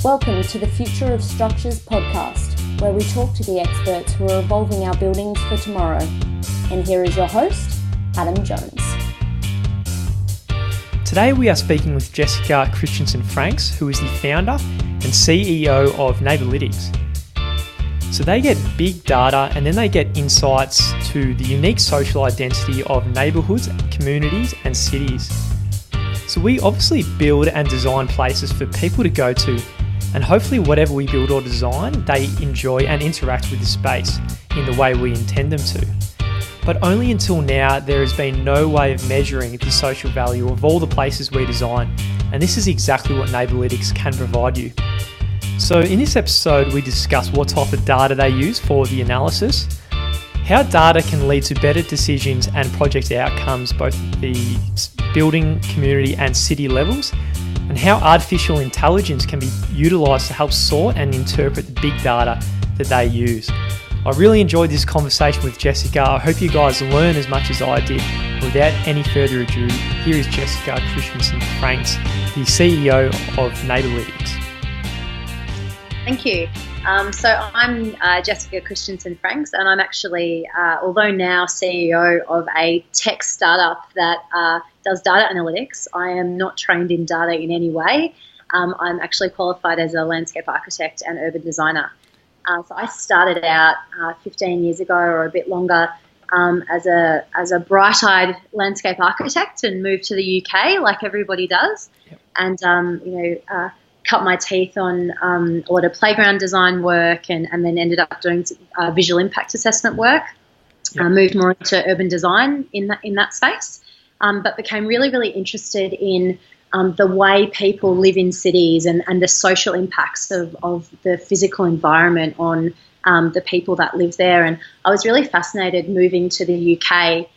Welcome to the Future of Structures podcast, where we talk to the experts who are evolving our buildings for tomorrow. And here is your host, Adam Jones. Today we are speaking with Jessica Christensen-Franks, who is the founder and CEO of Neighbourlytics. So they get big data and then they get insights to the unique social identity of neighbourhoods, communities and cities. So we obviously build and design places for people to go to, and hopefully whatever we build or design, they enjoy and interact with the space in the way we intend them to. But only until now, there has been no way of measuring the social value of all the places we design, and this is exactly what Neighbourlytics can provide you. So in this episode, we discuss what type of data they use for the analysis, how data can lead to better decisions and project outcomes, both at the building, community and city levels, and how artificial intelligence can be utilised to help sort and interpret the big data that they use. I really enjoyed this conversation with Jessica. I hope you guys learn as much as I did. Without any further ado, here is Jessica Christensen-Franks, the CEO of Neighbourlytics. Thank you. So I'm Jessica Christensen-Franks, and I'm actually, although now CEO of a tech startup that does data analytics, I am not trained in data in any way. I'm actually qualified as a landscape architect and urban designer. So I started out 15 years ago or a bit longer as a bright-eyed landscape architect and moved to the UK like everybody does. Yep. And, cut my teeth on a lot of playground design work and then ended up doing visual impact assessment work. Yep. Moved more into urban design in that space, but became really, really interested in the way people live in cities and the social impacts of the physical environment on the people that live there. And I was really fascinated moving to the UK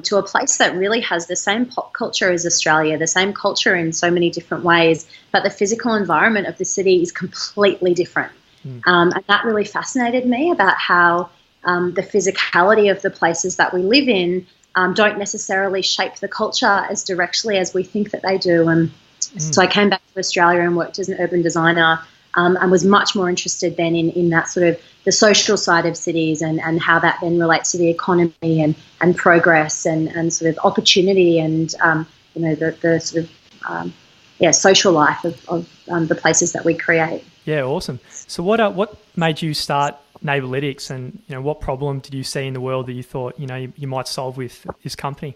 to a place that really has the same pop culture as Australia, the same culture in so many different ways, but the physical environment of the city is completely different. And that really fascinated me about how the physicality of the places that we live in don't necessarily shape the culture as directly as we think that they do. And so I came back to Australia and worked as an urban designer and was much more interested then in that sort of the social side of cities and how that then relates to the economy and progress and sort of opportunity and, the sort of, social life of the places that we create. Yeah, awesome. So what made you start Neighbourlytics, and what problem did you see in the world that you thought you might solve with this company?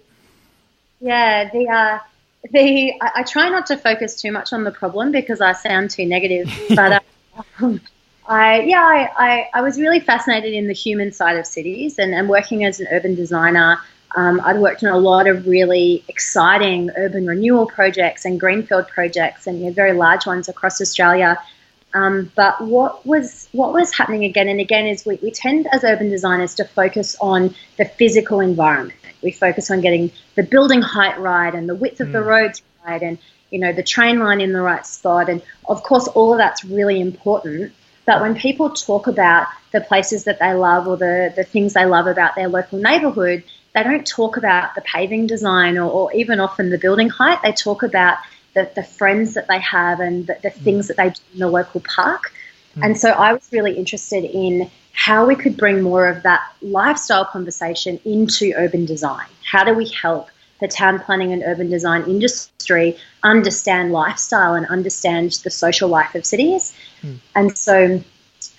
Yeah, I try not to focus too much on the problem because I sound too negative, but I was really fascinated in the human side of cities and working as an urban designer. I'd worked on a lot of really exciting urban renewal projects and greenfield projects and very large ones across Australia. But what was happening again and again is we tend as urban designers to focus on the physical environment. We focus on getting the building height right and the width of the roads right and, the train line in the right spot. And, of course, all of that's really important. But when people talk about the places that they love or the things they love about their local neighbourhood, they don't talk about the paving design or even often the building height. They talk about the friends that they have and the things that they do in the local park. And so I was really interested in how we could bring more of that lifestyle conversation into urban design. How do we help the town planning and urban design industry understand lifestyle and understand the social life of cities? And so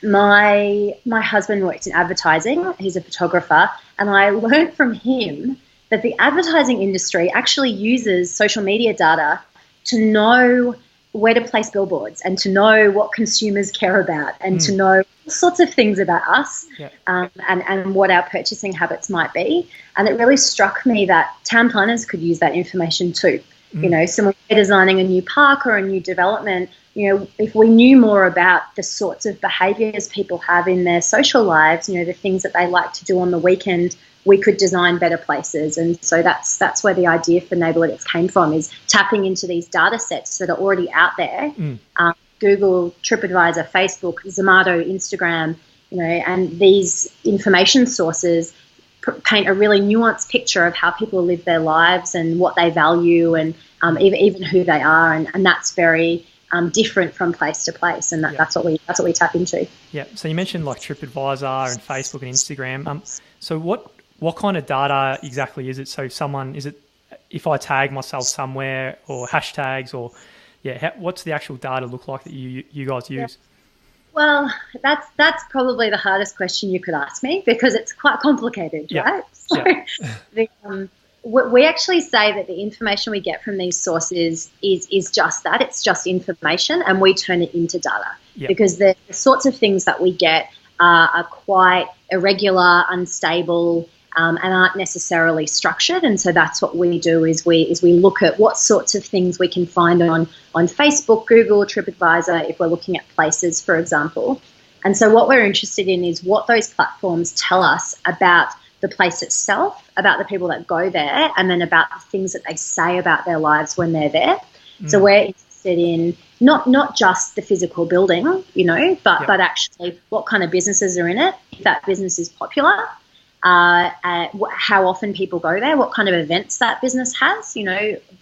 my husband worked in advertising. He's a photographer, and I learned from him that the advertising industry actually uses social media data to know where to place billboards and to know what consumers care about and to know all sorts of things about us and what our purchasing habits might be. And it really struck me that town planners could use that information too. So when we're designing a new park or a new development, if we knew more about the sorts of behaviours people have in their social lives, the things that they like to do on the weekend, we could design better places. And so that's where the idea for Neighbourlytics came from, is tapping into these data sets that are already out there. Google, TripAdvisor, Facebook, Zomato, Instagram, and these information sources paint a really nuanced picture of how people live their lives and what they value and even who they are. And that's very different from place to place, and that's what we tap into. Yeah. So you mentioned like TripAdvisor and Facebook and Instagram. So what kind of data exactly is it? So if I tag myself somewhere or hashtags or what's the actual data look like that you guys use? Well, that's probably the hardest question you could ask me, because it's quite complicated, right? So we actually say that the information we get from these sources is just that. It's just information, and we turn it into data, because the sorts of things that we get are quite irregular, unstable, and aren't necessarily structured. And so that's what we do is we look at what sorts of things we can find on Facebook, Google, TripAdvisor, if we're looking at places, for example. And so what we're interested in is what those platforms tell us about the place itself, about the people that go there, and then about the things that they say about their lives when they're there. So we're interested in not just the physical building, but actually what kind of businesses are in it, if that business is popular, how often people go there, what kind of events that business has.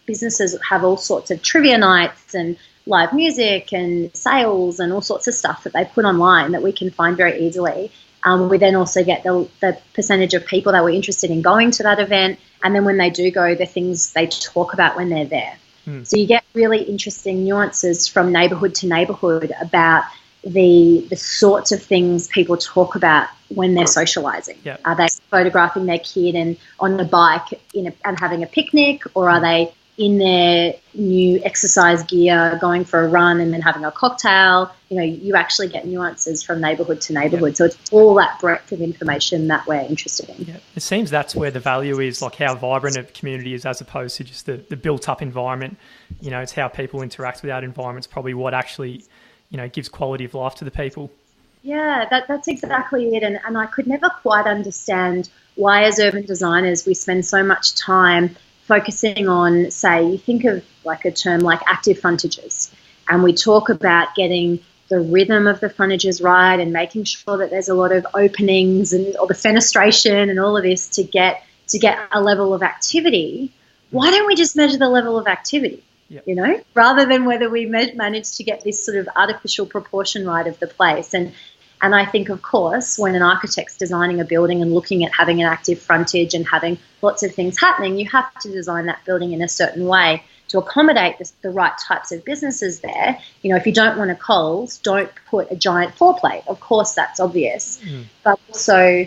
Businesses have all sorts of trivia nights and live music and sales and all sorts of stuff that they put online that we can find very easily. We then also get the percentage of people that were interested in going to that event, and then when they do go, the things they talk about when they're there. So you get really interesting nuances from neighbourhood to neighbourhood about the sorts of things people talk about when they're socialising. Are they photographing their kid and on a bike and having a picnic, or are they in their new exercise gear going for a run and then having a cocktail? You actually get nuances from neighbourhood to neighbourhood. So it's all that breadth of information that we're interested in. It seems that's where the value is, like how vibrant a community is as opposed to just the built-up environment. It's how people interact with that environment. It's probably what actually gives quality of life to the people. Yeah, that's exactly it. And I could never quite understand why, as urban designers, we spend so much time focusing on, say, you think of like a term like active frontages, and we talk about getting the rhythm of the frontages right and making sure that there's a lot of openings and all the fenestration and all of this to get a level of activity. Why don't we just measure the level of activity? Rather than whether we manage to get this sort of artificial proportion right of the place. And I think, of course, when an architect's designing a building and looking at having an active frontage and having lots of things happening, you have to design that building in a certain way to accommodate the right types of businesses there. If you don't want a Coles, don't put a giant foreplate. Of course, that's obvious. But also,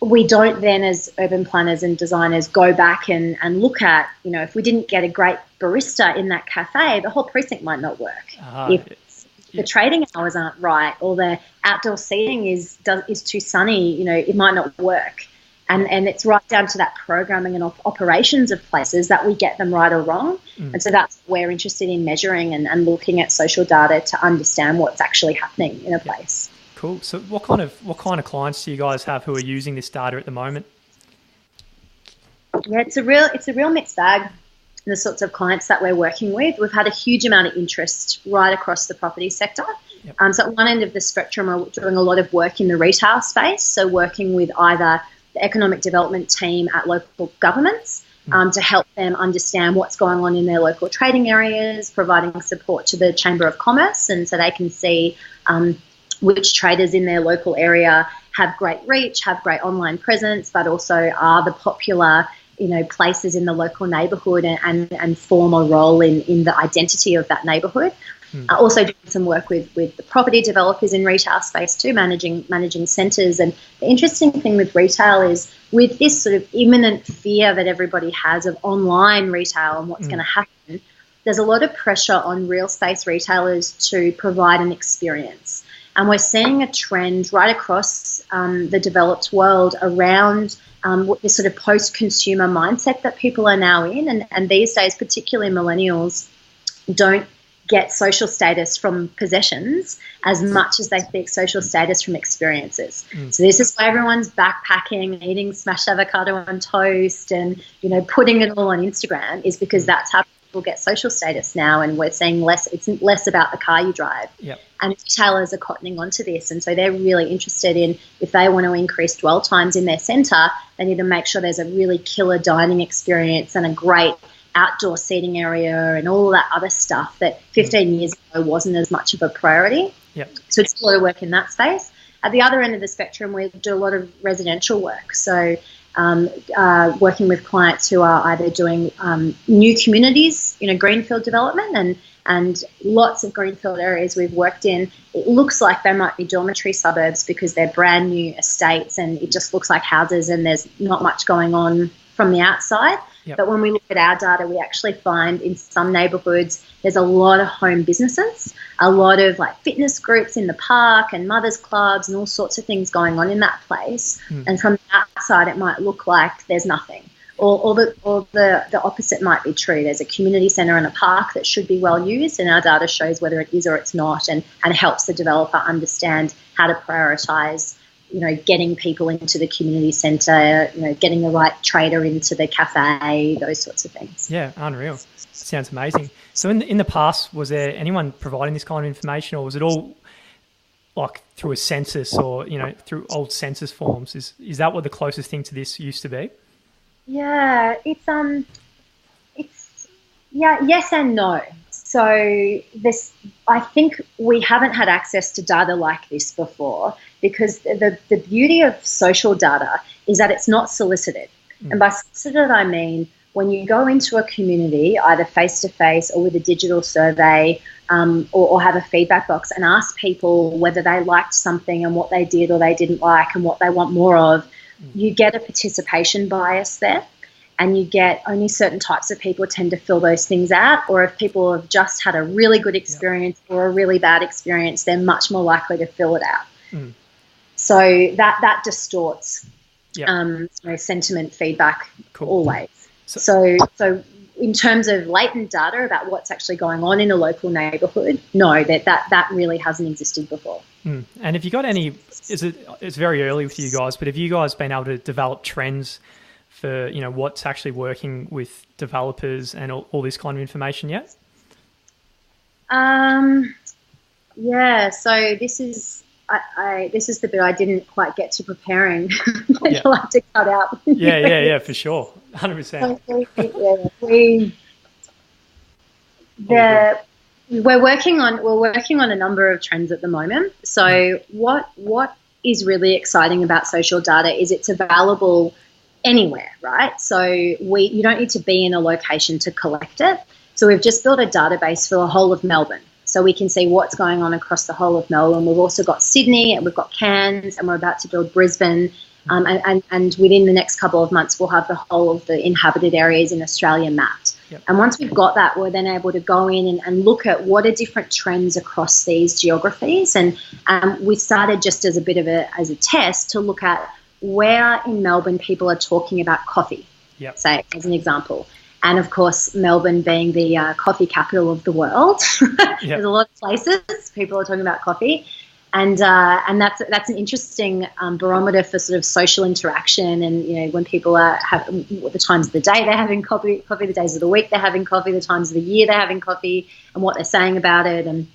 we don't then, as urban planners and designers, go back and look at, if we didn't get a great barista in that cafe, the whole precinct might not work. If the trading hours aren't right, or the outdoor seating is too sunny, it might not work. And it's right down to that programming and operations of places that we get them right or wrong. And so that's what we're interested in measuring and looking at social data to understand what's actually happening in a place. Cool. So what kind of clients do you guys have who are using this data at the moment? Yeah, it's a real mixed bag. The sorts of clients that we're working with, we've had a huge amount of interest right across the property sector. So at one end of the spectrum, we're doing a lot of work in the retail space. So working with either the economic development team at local governments to help them understand what's going on in their local trading areas, providing support to the Chamber of Commerce, and so they can see which traders in their local area have great reach, have great online presence, but also are the popular places in the local neighbourhood and form a role in the identity of that neighbourhood. Also doing some work with the property developers in retail space too, managing centres. And the interesting thing with retail is, with this sort of imminent fear that everybody has of online retail and what's going to happen, there's a lot of pressure on real space retailers to provide an experience. And we're seeing a trend right across the developed world around this sort of post-consumer mindset that people are now in. And these days, particularly millennials, don't get social status from possessions as much as they seek social status from experiences. So this is why everyone's backpacking, eating smashed avocado on toast and, putting it all on Instagram, is because that's how people get social status now. And we're seeing it's less about the car you drive. And retailers are cottoning onto this. And so they're really interested in, if they want to increase dwell times in their centre, they need to make sure there's a really killer dining experience and a great outdoor seating area and all that other stuff that 15 years ago wasn't as much of a priority. Yep. So it's a lot of work in that space. At the other end of the spectrum, we do a lot of residential work. So working with clients who are either doing new communities, greenfield development, and lots of greenfield areas we've worked in, it looks like they might be dormitory suburbs because they're brand new estates and it just looks like houses and there's not much going on from the outside. Yep. But when we look at our data, we actually find in some neighbourhoods there's a lot of home businesses, a lot of like fitness groups in the park and mothers clubs and all sorts of things going on in that place. And from the outside, it might look like there's nothing. Or the opposite might be true. There's a community centre and a park that should be well used, and our data shows whether it is or it's not, and helps the developer understand how to prioritise, getting people into the community centre, getting the right trader into the cafe, those sorts of things. Yeah, unreal. Sounds amazing. So in the past, was there anyone providing this kind of information, or was it all like through a census or, through old census forms? Is that what the closest thing to this used to be? Yeah, it's yes and no. So I think we haven't had access to data like this before, because the beauty of social data is that it's not solicited. And by solicited, I mean when you go into a community, either face-to-face or with a digital survey, or have a feedback box and ask people whether they liked something and what they did or they didn't like and what they want more of, you get a participation bias there. And you get only certain types of people tend to fill those things out, or if people have just had a really good experience or a really bad experience, they're much more likely to fill it out. So that distorts sentiment feedback always. So in terms of latent data about what's actually going on in a local neighbourhood, no, that really hasn't existed before. And have you got any? It's very early with you guys, but have you guys been able to develop trends for what's actually working with developers and all this kind of information yet? Yeah. So this is the bit I didn't quite get to preparing. I'll have to cut out. Yeah, for sure, 100%. We're working on a number of trends at the moment. So what is really exciting about social data is it's available anywhere, right? So you don't need to be in a location to collect it. So we've just built a database for the whole of Melbourne, so we can see what's going on across the whole of Melbourne. We've also got Sydney, and we've got Cairns, and we're about to build Brisbane. And within the next couple of months, we'll have the whole of the inhabited areas in Australia mapped. Yep. And once we've got that, we're then able to go in and look at what are different trends across these geographies. And we started just as a bit of as a test to look at where in Melbourne people are talking about coffee, say, as an example. And, of course, Melbourne being the coffee capital of the world, there's a lot of places people are talking about coffee. And that's an interesting barometer for sort of social interaction, and when people are the times of the day they're having coffee, the days of the week they're having coffee, the times of the year they're having coffee, and what they're saying about it, and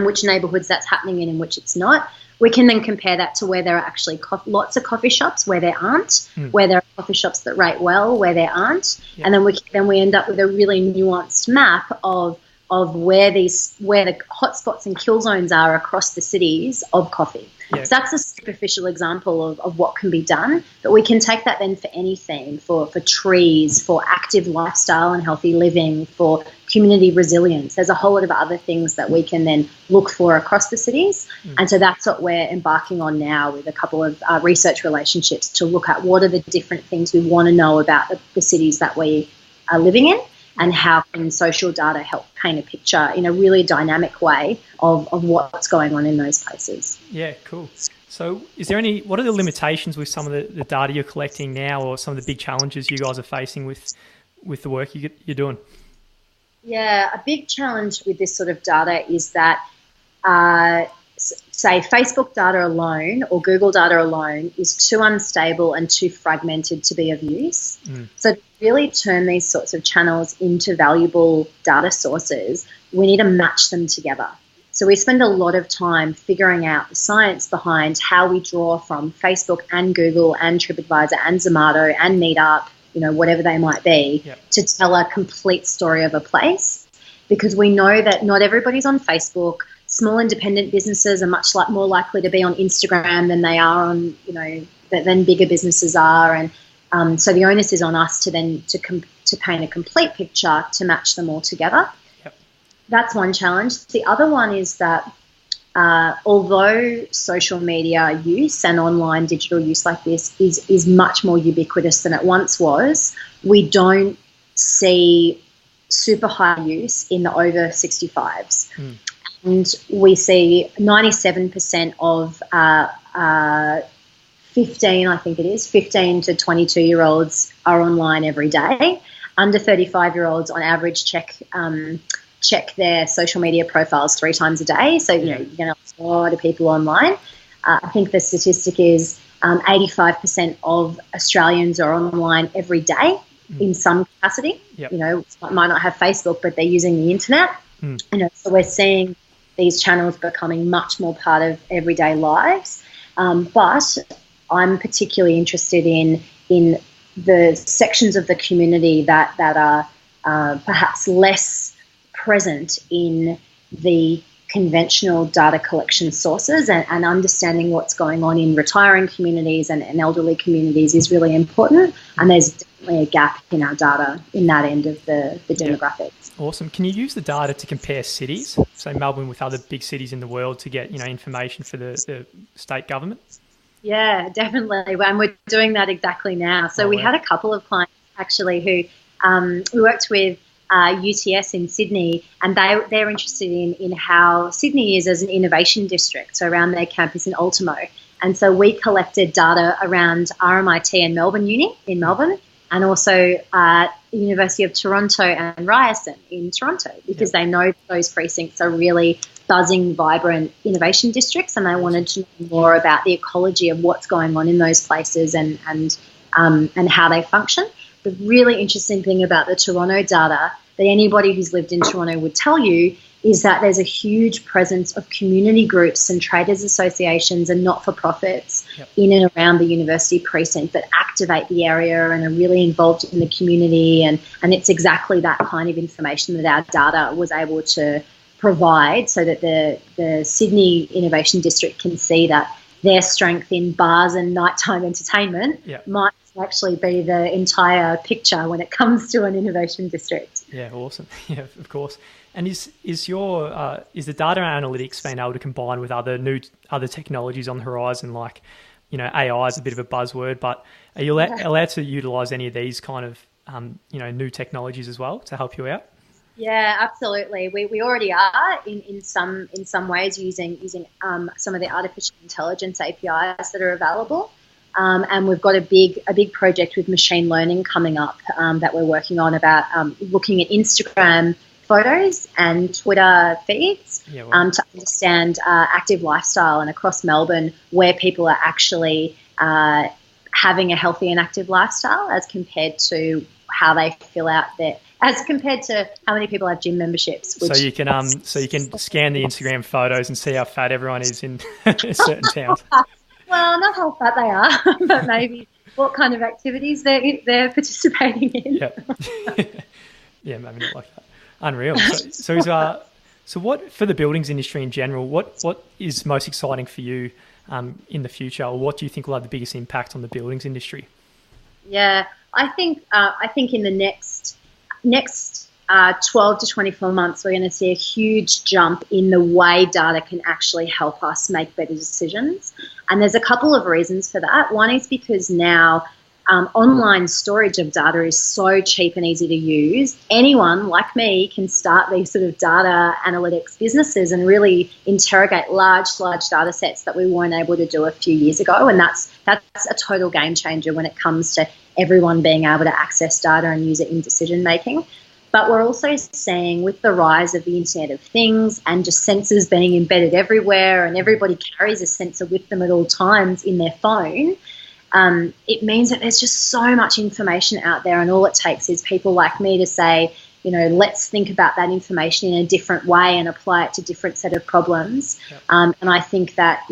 which neighbourhoods that's happening in and which it's not. We can then compare that to where there are actually lots of coffee shops, where there aren't, where there are coffee shops that rate well, where there aren't, and then we end up with a really nuanced map of where the hotspots and kill zones are across the cities of coffee. So that's a superficial example of what can be done, but we can take that then for anything, for trees, for active lifestyle and healthy living, for community resilience. There's a whole lot of other things that we can then look for across the cities. And so that's what we're embarking on now with a couple of research relationships to look at what are the different things we want to know about the cities that we are living in, and how can social data help paint a picture in a really dynamic way of what's going on in those places. Yeah, cool. So what are the limitations with some of the data you're collecting now, or some of the big challenges you guys are facing with the work you're doing? Yeah, a big challenge with this sort of data is that, say, Facebook data alone or Google data alone is too unstable and too fragmented to be of use. So to really turn these sorts of channels into valuable data sources, we need to match them together. So we spend a lot of time figuring out the science behind how we draw from Facebook and Google and TripAdvisor and Zomato and Meetup, whatever they might be, to tell a complete story of a place, because we know that not everybody's on Facebook. Small independent businesses are much more likely to be on Instagram than they are on, than bigger businesses are. And so the onus is on us to then to paint a complete picture to match them all together. That's one challenge. The other one is that although social media use and online digital use like this is much more ubiquitous than it once was, we don't see super high use in the over 65s. And we see 97% of 15 to 22-year-olds are online every day. Under 35-year-olds on average check their social media profiles 3 times a day. So, you're going to have a lot of people online. I think the statistic is 85% of Australians are online every day in some capacity. Might not have Facebook, but they're using the internet. So we're seeing these channels becoming much more part of everyday lives. But I'm particularly interested in the sections of the community that are perhaps less present in the conventional data collection sources, and understanding what's going on in retiring communities and elderly communities is really important. And there's definitely a gap in our data in that end of the demographics. Awesome. Can you use the data to compare cities, so Melbourne with other big cities in the world, to get information for the state government? Yeah, definitely. And we're doing that exactly now. So we had a couple of clients actually who we worked with UTS in Sydney, and they're interested in how Sydney is as an innovation district, so around their campus in Ultimo. And so we collected data around RMIT and Melbourne Uni in Melbourne, and also University of Toronto and Ryerson in Toronto, because they know those precincts are really buzzing, vibrant innovation districts, and they wanted to know more about the ecology of what's going on in those places and how they function. The really interesting thing about the Toronto data that anybody who's lived in Toronto would tell you is that there's a huge presence of community groups and traders associations and not-for-profits in and around the university precinct that activate the area and are really involved in the community. And it's exactly that kind of information that our data was able to provide, so that the Sydney Innovation District can see that their strength in bars and nighttime entertainment might actually be the entire picture when it comes to an innovation district. Yeah, awesome. Yeah, of course. And is the data analytics being able to combine with other technologies on the horizon, like AI is a bit of a buzzword, but are you allowed to utilize any of these kind of new technologies as well to help you out? Yeah, absolutely. We already are in some ways using some of the artificial intelligence APIs that are available. And we've got a big project with machine learning coming up that we're working on about looking at Instagram photos and Twitter feeds to understand active lifestyle, and across Melbourne where people are actually having a healthy and active lifestyle as compared to how they fill out as compared to how many people have gym memberships. So you can scan the Instagram photos and see how fat everyone is in certain towns. Well, not how fat they are, but maybe what kind of activities they're participating in. Yeah, maybe not like that. Unreal. So what, for the buildings industry in general, what is most exciting for you in the future, or what do you think will have the biggest impact on the buildings industry? Yeah, I think in the next 12 to 24 months, we're going to see a huge jump in the way data can actually help us make better decisions. And there's a couple of reasons for that. One is because now online storage of data is so cheap and easy to use. Anyone like me can start these sort of data analytics businesses and really interrogate large data sets that we weren't able to do a few years ago. And that's a total game changer when it comes to everyone being able to access data and use it in decision making. But we're also seeing, with the rise of the Internet of Things and just sensors being embedded everywhere, and everybody carries a sensor with them at all times in their phone, it means that there's just so much information out there, and all it takes is people like me to say, let's think about that information in a different way and apply it to different set of problems. Yep. And I think that,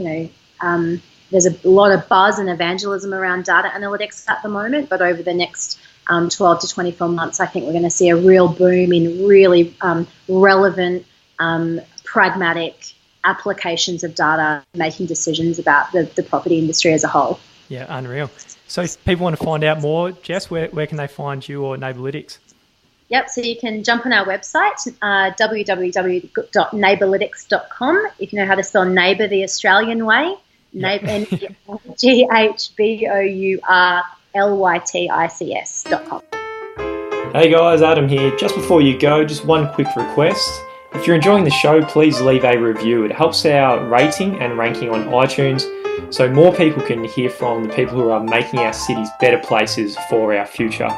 there's a lot of buzz and evangelism around data analytics at the moment, but over the next 12 to 24 months, I think we're going to see a real boom in really relevant, pragmatic applications of data, making decisions about the property industry as a whole. Yeah, unreal. So if people want to find out more, Jess, where can they find you or Neighbourlytics? Yep, so you can jump on our website, www.neighbourlytics.com. If you know how to spell neighbour the Australian way, neighbourlytics.com. Hey guys, Adam here. Just before you go, just one quick request. If you're enjoying the show, please leave a review. It helps our rating and ranking on iTunes so more people can hear from the people who are making our cities better places for our future.